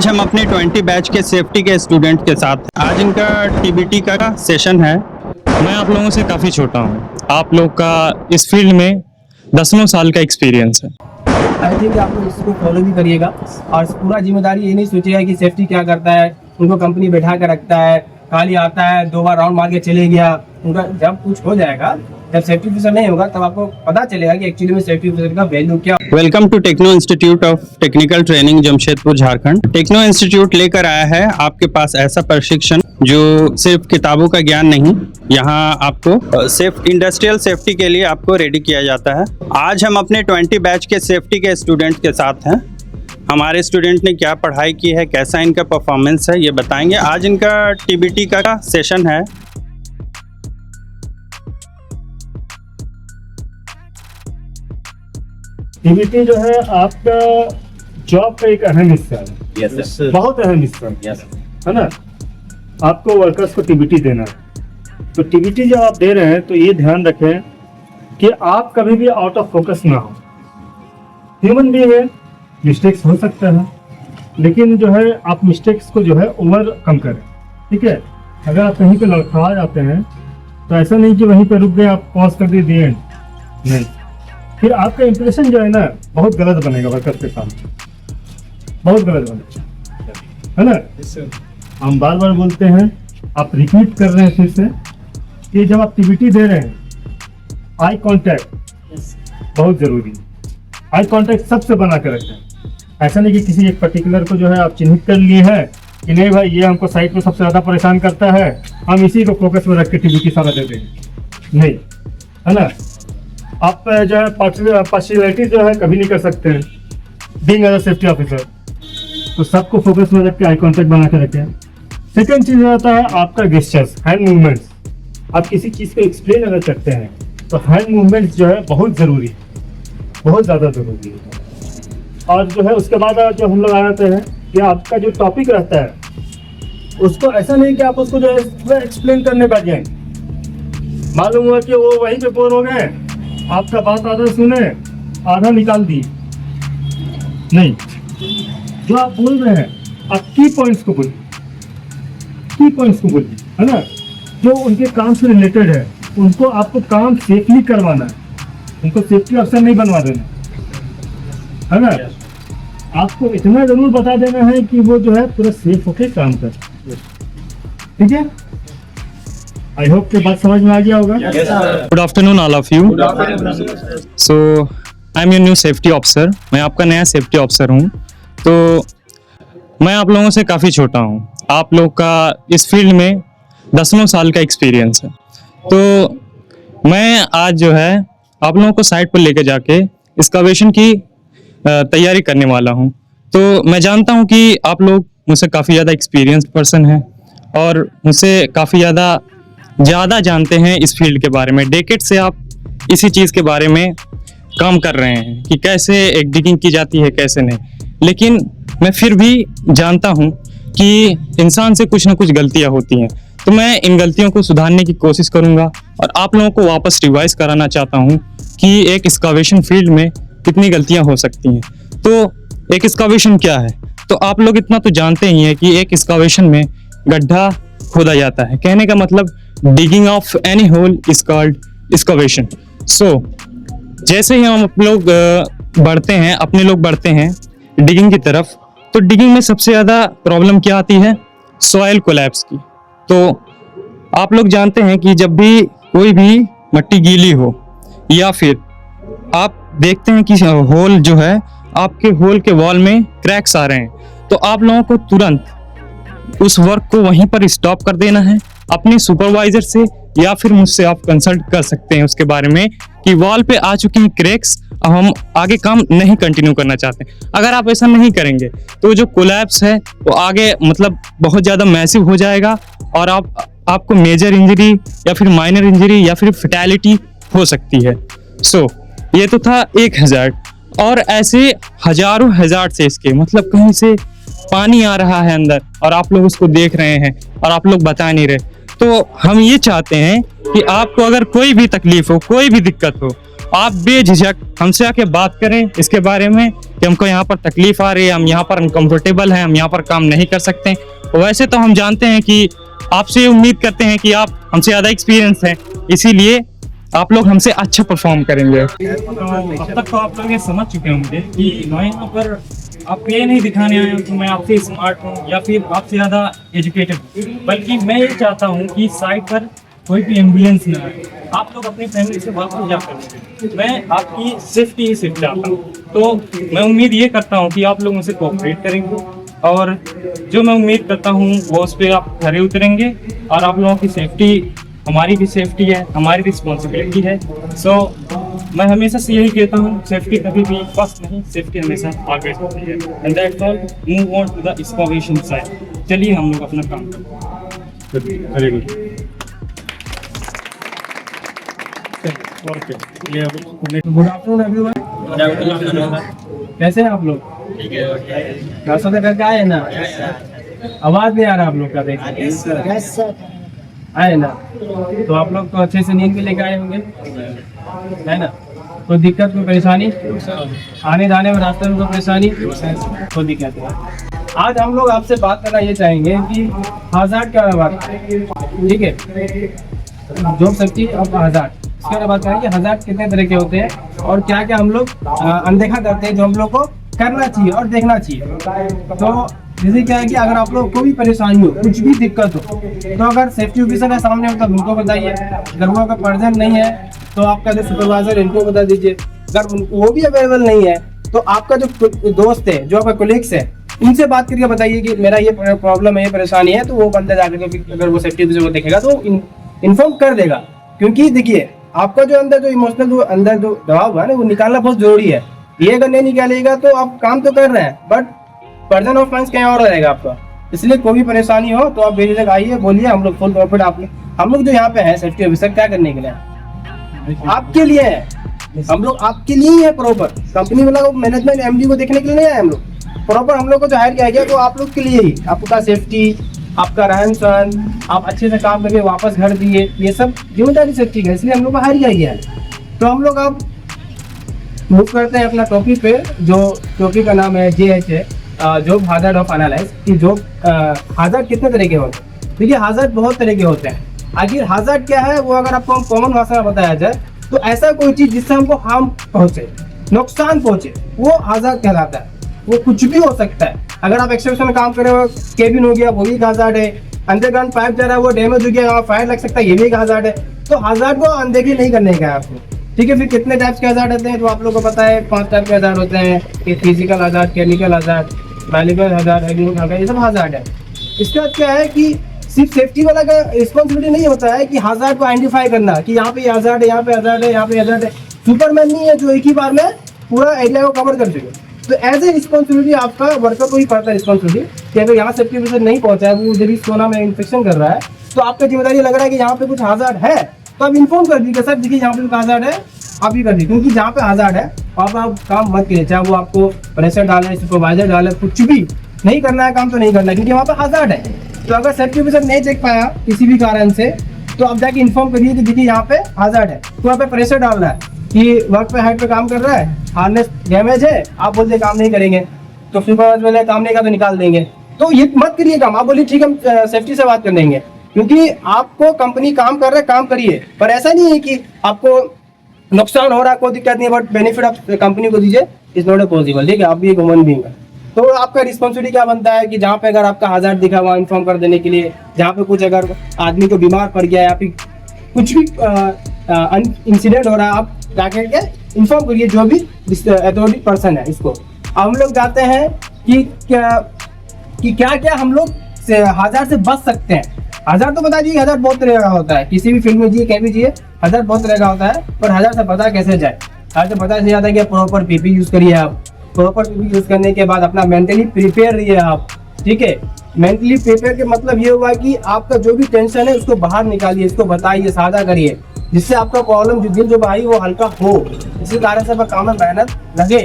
आज हम अपने 20 बैच के सेफ्टी के स्टूडेंट के साथ हैं। आज इनका टीबीटी का सेशन है। मैं आप लोगों से काफ़ी छोटा हूँ। आप लोग का इस फील्ड में 10 साल का एक्सपीरियंस है। आई थिंक आप लोग इसको फॉलो भी करिएगा और पूरा जिम्मेदारी ये नहीं सोचिएगा कि सेफ्टी क्या करता है, उनको कंपनी बैठा कर रखता है, खाली आता है 2 बार राउंड मार के चले गया। उनका जब कुछ हो जाएगा, जब सेफ्टी ऑफिसर नहीं होगा, तब आपको पता चलेगा कि एक्चुअली में सेफ्टी ऑफिसर का वैल्यू क्या। Welcome to Techno Institute of Technical Training Jamshedpur Jharkhand. Techno Institute लेकर आया है आपके पास ऐसा प्रशिक्षण जो सिर्फ किताबों का ज्ञान नहीं, यहाँ आपको इंडस्ट्रियल सेफ्टी के लिए आपको रेडी किया जाता है। आज हम अपने 20 बैच के सेफ्टी के स्टूडेंट के साथ हैं। हमारे स्टूडेंट ने क्या पढ़ाई की है, कैसा इनका परफॉर्मेंस है, ये बताएंगे। आज इनका टीबीटी का सेशन है। टीबीटी जो है आपका जॉब का एक अहम हिस्सा है। यस बहुत अहम हिस्सा है ना। आपको वर्कर्स को टीबीटी देना है, तो टीबीटी जब आप दे रहे हैं तो ये ध्यान रखें कि आप कभी भी आउट ऑफ फोकस ना हो। ह्यूमन बीइंग है, मिस्टेक्स हो सकता है, लेकिन जो है आप मिस्टेक्स को जो है ओवरकम करें। ठीक है, अगर आप कहीं पे लड़खड़ा जाते हैं तो ऐसा नहीं कि वहीं पे रुक गए, आप पॉज कर दिए नहीं, फिर आपका इंप्रेशन जो है ना बहुत गलत बनेगा वर्कर्स के सामने, बहुत गलत बनेगा, है ना। हम बार बार बोलते हैं, आप रिपीट कर रहे हैं फिर से कि जब आप टीबीटी दे रहे हैं, आई कांटेक्ट बहुत जरूरी है। आई कांटेक्ट सबसे बना कर रखें। ऐसा नहीं कि किसी एक पर्टिकुलर को जो है आप चिन्हित कर लिए हैं कि नहीं भाई ये हमको साइट में सबसे ज़्यादा परेशान करता है, हम इसी को फोकस में रख के टीबीटी सारा दे देंगे, नहीं, है ना। आप जो है पार्शियलिटी जो है कभी नहीं कर सकते हैं being as a safety officer, तो सबको फोकस में रख के आई कांटेक्ट बना के रखें। सेकंड चीज़ होता है आपका गेस्चर्स, हैंड मूवमेंट्स। आप किसी चीज़ को एक्सप्लेन अगर करते हैं तो हैंड मूवमेंट्स जो है बहुत ज़रूरी है, बहुत ज़्यादा ज़रूरी है। और जो है उसके बाद जो हम लोग आ जाते हैं कि आपका जो टॉपिक रहता है उसको ऐसा नहीं कि आप उसको जो है एक्सप्लेन करने बैठ जाएं। मालूम हुआ कि वो वहीं पे बोर हो गए, आपका बात आधा सुने आधा निकाल दिए, नहीं। जो आप बोल रहे हैं आप की पॉइंट्स को बोलिए, की पॉइंट्स को बोलिए, है ना। जो उनके काम से रिलेटेड है उनको आपको काम सेफली करवाना है, उनको सेफ्टी अफसर नहीं बनवा देना, है ना। आपको इतना जरूर बता देना है कि वो जो है पूरा सेफ होके काम कर। ठीक है, आई होप कि बात समझ में आ गया होगा। Good afternoon all of you. So I am your new safety officer. मैं आपका नया सेफ्टी ऑफिसर हूँ। तो मैं आप लोगों से काफ़ी छोटा हूँ। आप लोग का इस फील्ड में 10 साल का एक्सपीरियंस है। तो मैं आज जो है आप लोगों को साइट पर लेकर जाके एक्सकवेशन की तैयारी करने वाला हूँ। तो मैं जानता हूँ कि आप लोग मुझसे काफ़ी ज़्यादा एक्सपीरियंस पर्सन हैं और मुझसे काफ़ी ज़्यादा जानते हैं इस फील्ड के बारे में। डेकेड से आप इसी चीज़ के बारे में काम कर रहे हैं कि कैसे एक डिगिंग की जाती है, कैसे नहीं। लेकिन मैं फिर भी जानता हूँ कि इंसान से कुछ ना कुछ गलतियाँ होती हैं। तो मैं इन गलतियों को सुधारने की कोशिश करूँगा और आप लोगों को वापस रिवाइज कराना चाहता हूँ कि एक एक्सकवेशन फील्ड में कितनी गलतियाँ हो सकती हैं। तो एक एक्सकवेशन क्या है, तो आप लोग इतना तो जानते ही हैं कि एक एक्सकवेशन में गड्ढा खोदा जाता है। कहने का मतलब digging of any hole is called excavation. So जैसे ही हम लोग बढ़ते हैं, अपने लोग बढ़ते हैं डिगिंग की तरफ, तो डिगिंग में सबसे ज़्यादा प्रॉब्लम क्या आती है, सॉइल कोलैप्स की। तो आप लोग जानते हैं कि जब भी कोई भी मिट्टी गीली हो या फिर आप देखते हैं कि होल जो है आपके होल के वॉल में क्रैक्स आ रहे हैं, तो आप लोगों को तुरंत उस वर्क को वहीं पर स्टॉप कर देना है। अपने सुपरवाइजर से या फिर मुझसे आप कंसल्ट कर सकते हैं उसके बारे में कि वॉल पे आ चुके हैं क्रैक्स, अब हम आगे काम नहीं कंटिन्यू करना चाहते। अगर आप ऐसा नहीं करेंगे तो जो कोलैप्स है वो आगे मतलब बहुत ज़्यादा मैसिव हो जाएगा और आपको मेजर इंजरी या फिर माइनर इंजरी या फिर फैटेलिटी हो सकती है। सो ये तो था एक हज़ार्ड, और ऐसे हजारों हज़ार्ड से इसके मतलब कहीं से पानी आ रहा है अंदर और आप लोग उसको देख रहे हैं और आप लोग बता नहीं रहे। तो हम ये चाहते हैं कि आपको अगर कोई भी तकलीफ हो, कोई भी दिक्कत हो, आप बेझिझक हमसे आके बात करें इसके बारे में कि हमको यहाँ पर तकलीफ आ रही है, हम यहाँ पर अनकंफर्टेबल हैं, हम यहाँ पर काम नहीं कर सकते। वैसे तो हम जानते हैं कि आपसे उम्मीद करते हैं कि आप हमसे ज़्यादा एक्सपीरियंस हैं, इसीलिए आप लोग हमसे अच्छा परफॉर्म करेंगे। तो अब तक तो आप लोग ये समझ चुके होंगे कि मैं यहाँ पर आपको ये नहीं दिखाने आया हूँ कि मैं आपसे स्मार्ट हूँ या फिर आपसे ज़्यादा एजुकेटेड हूँ, बल्कि मैं ये चाहता हूँ कि साइड पर कोई भी एम्बुलेंस ना आए, आप लोग अपनी फैमिली से वापस जा कर, मैं आपकी सेफ्टी ही सिर्फ चाहता हूँ। तो मैं उम्मीद ये करता हूँ कि आप लोग मुझसे कोऑपरेट करेंगे और जो मैं उम्मीद करता हूँ वो उस पर आप खरे उतरेंगे और आप लोगों की सेफ्टी हमारी भी सेफ्टी है, हमारी रिस्पॉन्सिबिलिटी है। सो मैं हमेशा से यही कहता हूँ, सेफ्टी कभी भी फर्स्ट नहीं, सेफ्टी हमेशा आगे होती है। And that's all, move on to the excavation site. चलिए हम लोग अपना काम करते हैं। Very good. Good afternoon everyone. कैसे हैं आप लोग? घर से करके आए ना? आवाज नहीं आ रहा आप लोग का? देखिए आए ना, तो आप लोग तो अच्छे से नींद भी लेके आए होंगे, है ना? कोई दिक्कत, कोई परेशानी? आने जाने में रास्ते में कोई परेशानी, कोई दिक्कत है? आज हम लोग आपसे बात करना ये चाहेंगे कि हज़ार्ड क्या बात, ठीक है, जॉब सेफ्टी ऑफ हज़ार्ड, इसके बारे में बात करेंगे। हज़ार्ड कितने तरह के होते हैं और क्या क्या हम लोग अनदेखा करते हैं जो हम लोग को करना चाहिए और देखना चाहिए। तो जैसे क्या है कि अगर आप लोग को भी परेशानी हो, कुछ भी दिक्कत हो, तो अगर सेफ्टी ऑफिसर है सामने हो तो उनको बताइए। अगर वो अगर प्रेजेंट नहीं है तो आपका जो सुपरवाइजर इनको बता दीजिए। अगर वो भी अवेलेबल नहीं है तो आपका जो दोस्त है, जो आपका कोलीग्स है, उनसे बात करके बताइए कि मेरा ये प्रॉब्लम है, ये परेशानी है। तो वो बंदा जाकर अगर वो सेफ्टी ऑफिसर को देखेगा तो इन्फॉर्म कर देगा। क्योंकि देखिए, आपका जो अंदर जो इमोशनल जो अंदर जो दबाव है ना, वो निकालना बहुत जरूरी है। ये अगर नहीं निकालेगा तो आप काम तो कर रहे हैं बट पर्सन ऑफ माइंड कहीं और रहेगा आपका। इसलिए कोई भी परेशानी हो तो आप बेझिझक आइए, बोलिए, हम लोग फुल कॉर्पोरेट हम लोग जो यहाँ पे हैं सेफ्टी ऑफिसर क्या करने के लिए, आपके लिए है। हम लोग आपके लिए ही है प्रॉपर। कंपनी वाला मैनेजमेंट एमडी को देखने के लिए नहीं आए हम लोग। प्रॉपर हम लोग को जो हायर किया गया तो आप लोग के लिए ही, आपका सेफ्टी, आपका रहन सहन, आप अच्छे से काम करके वापस घर दिए, ये सब जिम्मेदारी सेफ्टी है, इसलिए हम लोग को हायर किया गया है। तो हम लोग अब मूव करते हैं अपना टॉपिक पे। जो टॉपिक का नाम है JHA, job hazard of analyse. कि जॉब हज़ार्ड कितने तरह के होते हैं? देखिए, हज़ार्ड बहुत तरह के होते हैं। आखिर हज़ार्ड क्या है वो अगर आपको हम कॉमन भाषा में बताया जाए तो ऐसा कोई चीज जिससे हमको हार्म पहुंचे, नुकसान पहुंचे, वो हज़ार्ड कहलाता है। वो कुछ भी हो सकता है। अगर आप एक्सट्रैक्शन में काम कर रहे हो, केबिन हो गया, वो भी एक हज़ार्ड है। अंडरग्राउंड पाइप जा रहा है, वो डैमेज हो गया, वहाँ फायर लग सकता है, ये भी एक हज़ार्ड है। तो हज़ार्ड को अनदेखी नहीं करने का है आपको, ठीक है। फिर कितने टाइप्स के हज़ार्ड होते हैं तो आप लोगों को पता है, 5 टाइप के हज़ार्ड होते हैं। एक physical hazard, chemical hazard, biological hazard, agriculture, ये सब हज़ार्ड है। इसके बाद क्या है कि सिर्फ सेफ्टी वाला का रिस्पॉन्सिबिलिटी नहीं होता है कि हज़ार्ड को आइडेंटिफाई करना कि यहाँ पे हज़ार्ड है, यहाँ पे हज़ार्ड है, यहाँ पे हज़ार्ड है। सुपरमैन नहीं है जो एक ही बार में पूरा एरिया को कवर कर सके। तो एज ए रिस्पॉन्सिबिलिटी आपका वर्कर को ही पड़ता है रिस्पॉन्सिबिलिटी कि अगर यहाँ सेफ्टी ऑफिसर नहीं पहुंचा है, वो उधर ही सोना में इन्फेक्शन कर रहा है, तो आपका जिम्मेदारी लग रहा है कि यहाँ पे कुछ हज़ार्ड है तो आप इन्फॉर्म कर दीजिए, सर देखिए यहाँ पे कुछ हज़ार्ड है, आप ही कर दीजिए। क्योंकि जहाँ पे हज़ार्ड है आप काम मत करिए, चाहे वो आपको प्रेशर डाले, सुपरवाइजर डाले, कुछ भी नहीं करना है काम तो नहीं करना है, क्योंकि वहाँ पे हज़ार्ड है। तो अगर सेफ्टी ऑफिसर नहीं चेक पाया किसी भी कारण से, तो आप जाके इन्फॉर्म करिए कि देखिए यहाँ पे हज़ार्ड है। तो वहाँ पे प्रेशर डाल रहा है कि वर्क पे हाइट पे काम कर रहा है, हार्नेस डैमेज है, आप बोलते काम नहीं करेंगे, तो सुपरवाइजर वाले काम नहीं का तो निकाल देंगे। तो ये मत करिए काम, आप बोलिए ठीक हम सेफ्टी से बात कर लेंगे। क्योंकि आपको कंपनी काम कर रहा है, काम करिए, पर ऐसा नहीं है कि आपको नुकसान हो रहा है, कोई दिक्कत नहीं है, बट बेनिफिट आप कंपनी को दीजिए, इज नॉट ए पॉसिबल, ठीक है। आप भी एक ह्यूमन बीइंग है, तो आपका रिस्पॉन्सिबिलिटी क्या बनता है कि जहाँ पे अगर आपका हज़ार्ड दिखा हुआ इन्फॉर्म कर देने के लिए, जहाँ पे कुछ अगर आदमी को बीमार पड़ गया या फिर कुछ भी इंसिडेंट हो रहा है, आप जाकर के इन्फॉर्म करिए जो भी अथॉरिटी पर्सन है इसको। अब हम लोग जाते हैं कि क्या क्या हम लोग हज़ार्ड से बच सकते हैं। हज़ार्ड तो बता दीजिए, हज़ार्ड बहुत तरह का होता है, किसी भी फील्ड में जिए, कहीं भी जिए, हज़ार्ड बहुत तरह का होता है। पर हज़ार्ड से पता कैसे जाए? हज़ार्ड से पता चल जाता है कि प्रॉपर पीपी यूज़ करिए। आप प्रॉपर पीपी यूज़ करने के बाद अपना मेंटली प्रिपेयर रहिए आप, ठीक है। मेंटली प्रिपेयर के मतलब ये हुआ कि आपका जो भी टेंशन है उसको बाहर निकालिए, इसको बताइए, साझा करिए, जिससे आपका प्रॉब्लम जो दिल जो भाई वो हल्का हो, इसी कारण से काम में मेहनत लगे,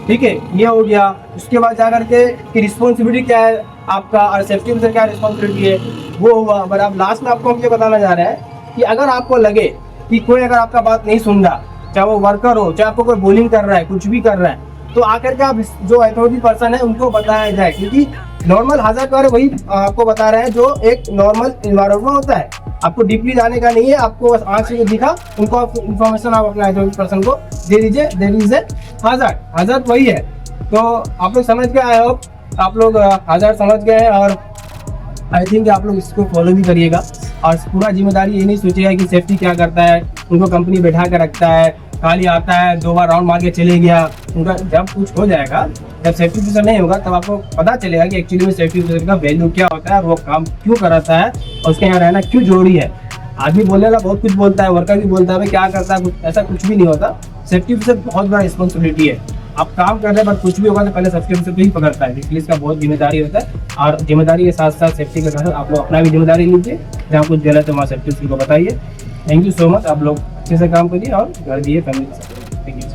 ठीक है। ये हो गया। उसके बाद जाकर के रिस्पॉन्सिबिलिटी क्या है आपका और सेफ्टी ऑफिसर क्या रिस्पॉन्सिबिलिटी है वो हुआ। बट आप लास्ट में आपको हम ये बताना चाह रहे हैं कि अगर आपको लगे कि कोई अगर आपका बात नहीं सुन रहा, चाहे वो वर्कर हो, चाहे आपको कोई बोलिंग कर रहा है, कुछ भी कर रहा है, तो आकर के आप जो अथॉरिटी पर्सन है उनको बताया जाए, क्योंकि नॉर्मल हादसा के बारे में वही आपको बता रहे हैं जो एक नॉर्मल इन्वायरमेंट में होता है। आपको डीपली जाने का नहीं है, आपको बस आँख से दिखा उनको आप इन्फॉर्मेशन आप अपने अथॉरिटी पर्सन को दे दीजिए, देयर इज ए hazard वही है। तो आप लोग समझ गए, आई होप आप लोग hazard समझ गए हैं, और आई थिंक आप लोग इसको फॉलो भी करिएगा। और पूरा जिम्मेदारी ये नहीं सोचिएगा कि सेफ्टी क्या करता है, उनको कंपनी बैठा कर रखता है, खाली आता है 2 बार राउंड मार के चले गया। उनका जब कुछ हो जाएगा, जब सेफ्टी ऑफिसर नहीं होगा, तब आपको पता चलेगा कि एक्चुअली में सेफ्टी ऑफिसर का वैल्यू क्या होता है और वो काम क्यों कराता है और उसके यहाँ रहना क्यों जरूरी है। आदमी बोलने वाला बहुत कुछ बोलता है, वर्कर भी बोलता है भाई क्या करता है, ऐसा कुछ भी नहीं होता। सेफ्टी ऑफिसर बहुत बड़ा रिस्पॉन्सिबिलिटी है। आप काम कर रहे हैं, बट कुछ भी होगा तो पहले सेफ्टी ऑफिसर को ही पकड़ता है, इसलिए इसका बहुत जिम्मेदारी होता है। और जिम्मेदारी के साथ साथ सेफ्टी के साथ आप लोग अपना भी जिम्मेदारी लीजिए, जहाँ कुछ गलत है वहाँ सेफ्टी ऑफिसर को बताइए। थैंक यू सो मच, आप लोग अच्छे से काम करिए और घर दिए फैमिली के साथ। Thank you.